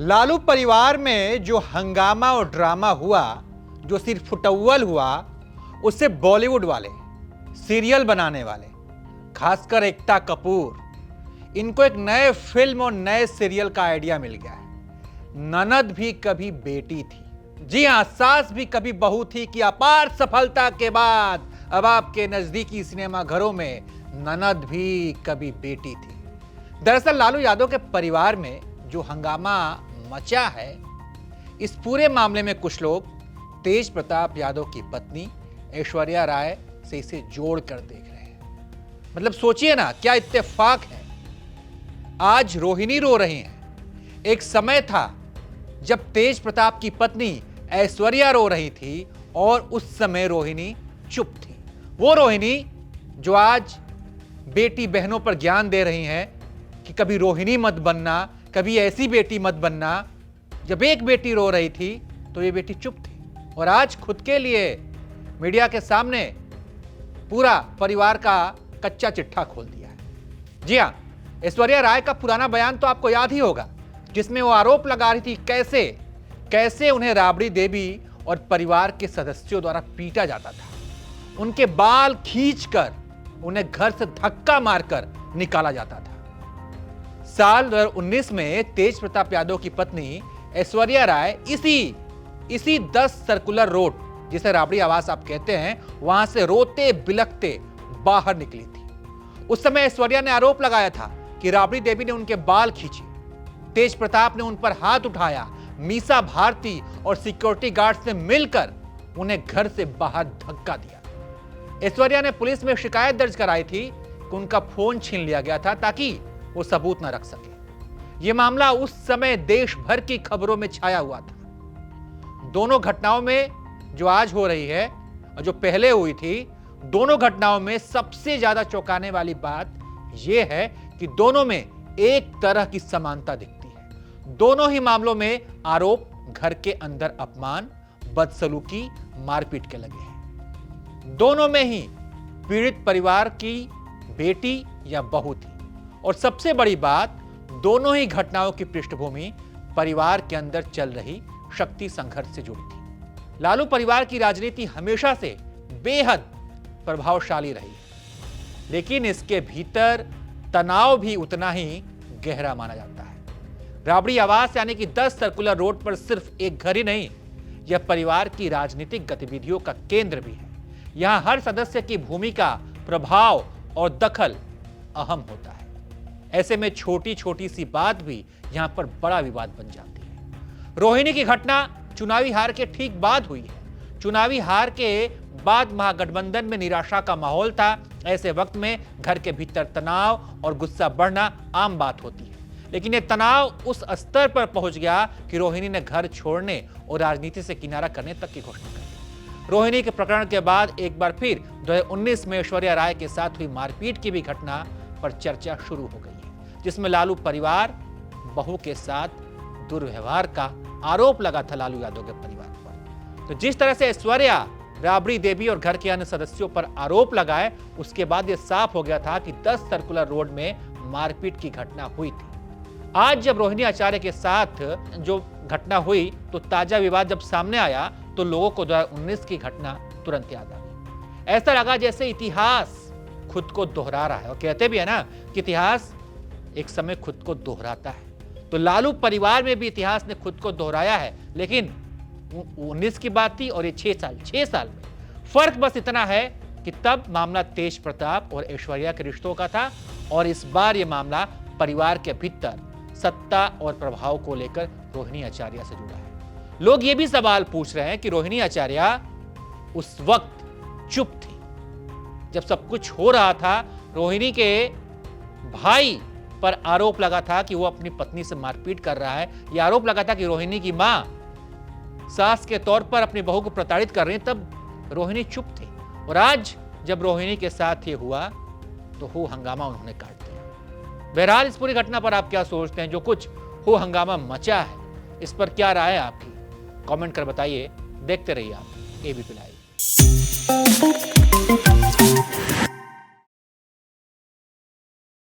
लालू परिवार में जो हंगामा और ड्रामा हुआ, जो सिर्फ फुटअव्वल हुआ, उससे बॉलीवुड वाले, सीरियल बनाने वाले, खासकर एकता कपूर, इनको एक नए फिल्म और नए सीरियल का आइडिया मिल गया है। ननद भी कभी बेटी थी। जी हां, सास भी कभी बहू थी कि अपार सफलता के बाद अब आपके नजदीकी सिनेमा घरों में ननद भी कभी बेटी थी। दरअसल लालू यादव के परिवार में जो हंगामा मचा है, इस पूरे मामले में कुछ लोग तेज प्रताप यादव की पत्नी ऐश्वर्या राय से इसे जोड़ कर देख रहे हैं। मतलब सोचिए ना, क्या इत्तेफाक है। आज रोहिणी रो रही हैं। एक समय था जब तेज प्रताप की पत्नी ऐश्वर्या रो रही थी और उस समय रोहिणी चुप थी। वो रोहिणी जो आज बेटी बहनों पर ज्ञान दे रही हैं कि कभी रोहिणी मत बनना, कभी ऐसी बेटी मत बनना। जब एक बेटी रो रही थी तो ये बेटी चुप थी और आज खुद के लिए मीडिया के सामने पूरा परिवार का कच्चा चिट्ठा खोल दिया है। जी हां, ऐश्वर्या राय का पुराना बयान तो आपको याद ही होगा, जिसमें वो आरोप लगा रही थी कैसे उन्हें राबड़ी देवी और परिवार के सदस्यों द्वारा पीटा जाता था। उनके बाल खींचकर उन्हें घर से धक्का मारकर निकाला जाता था। साल 2019 में तेज प्रताप यादव की पत्नी ऐश्वर्या राय इसी 10 सर्कुलर रोड, जिसे राबड़ी आवास आप कहते हैं, वहां से रोते बिलखते बाहर निकली थी। उस समय ऐश्वर्या ने आरोप लगाया था कि राबड़ी देवी ने उनके बाल खींचे, तेज प्रताप ने उन पर हाथ उठाया, मीसा भारती और सिक्योरिटी गार्ड्स ने मिलकर उन्हें घर से बाहर धक्का दिया। ऐश्वर्या ने पुलिस में शिकायत दर्ज कराई थी कि उनका फोन छीन लिया गया था ताकि वो सबूत न रख सके। यह मामला उस समय देश भर की खबरों में छाया हुआ था। दोनों घटनाओं में जो आज हो रही है और जो पहले हुई थी, दोनों घटनाओं में सबसे ज्यादा चौंकाने वाली बात यह है कि दोनों में एक तरह की समानता दिखती है। दोनों ही मामलों में आरोप घर के अंदर अपमान, बदसलूकी, मारपीट के लगे हैं। दोनों में ही पीड़ित परिवार की बेटी या बहू थी और सबसे बड़ी बात, दोनों ही घटनाओं की पृष्ठभूमि परिवार के अंदर चल रही शक्ति संघर्ष से जुड़ी थी। लालू परिवार की राजनीति हमेशा से बेहद प्रभावशाली रही, लेकिन इसके भीतर तनाव भी उतना ही गहरा माना जाता है। राबड़ी आवास यानी कि 10 सर्कुलर रोड पर सिर्फ एक घर ही नहीं, यह परिवार की राजनीतिक गतिविधियों का केंद्र भी है। यहां हर सदस्य की भूमिका, प्रभाव और दखल अहम होता है। ऐसे में छोटी छोटी सी बात भी यहां पर बड़ा विवाद बन जाती है। रोहिणी की घटना चुनावी हार के ठीक बाद हुई है। चुनावी हार के बाद महागठबंधन में निराशा का माहौल था। ऐसे वक्त में घर के भीतर तनाव और गुस्सा बढ़ना आम बात होती है, लेकिन यह तनाव उस स्तर पर पहुंच गया कि रोहिणी ने घर छोड़ने और राजनीति से किनारा करने तक की घोषणा कर दी। रोहिणी के प्रकरण के बाद एक बार फिर 2019 में ऐश्वर्या राय के साथ हुई मारपीट की भी घटना पर चर्चा शुरू हो गई है, जिसमें लालू परिवार बहू के साथ दुर्व्यवहार का आरोप लगा था लालू यादव के परिवार पर। तो जिस तरह से ऐश्वर्या, राबड़ी देवी और घर के अन्य सदस्यों पर आरोप लगाए, उसके बाद यह साफ हो गया था कि 10 सर्कुलर रोड में मारपीट की घटना हुई थी। आज जब रोहिणी आचार्य के साथ जो घटना हुई, तो ताजा विवाद जब सामने आया तो लोगों को 2019 की घटना तुरंत याद आ गई। ऐसा लगा जैसे इतिहास खुद को दोहरा रहा है, और कहते भी है ना कि इतिहास एक समय खुद को दोहराता है। तो लालू परिवार में भी इतिहास ने खुद को दोहराया है, लेकिन 19 की बात थी और ये 6 साल में फर्क बस इतना है कि तब मामला तेज प्रताप और ऐश्वर्या के रिश्तों का था और इस बार यह मामला परिवार के भीतर सत्ता और प्रभाव को लेकर रोहिणी आचार्य से जुड़ा है। लोग ये भी सवाल पूछ रहे हैं कि रोहिणी आचार्य उस वक्त चुप थी जब सब कुछ हो रहा था। रोहिणी के भाई पर आरोप लगा था कि वो अपनी पत्नी से मारपीट कर रहा है। यह आरोप लगा था कि रोहिणी की मां सास के तौर पर अपनी बहू को प्रताड़ित कर रही है, तब रोहिणी चुप थी। और आज जब रोहिणी के साथ ये हुआ तो हो हंगामा उन्होंने काट दिया। बहरहाल इस पूरी घटना पर आप क्या सोचते हैं? जो कुछ हो हंगामा मचा है, इस पर क्या राय है आपकी? कमेंट कर बताइए। देखते रहिए आप एबीपी लाइव।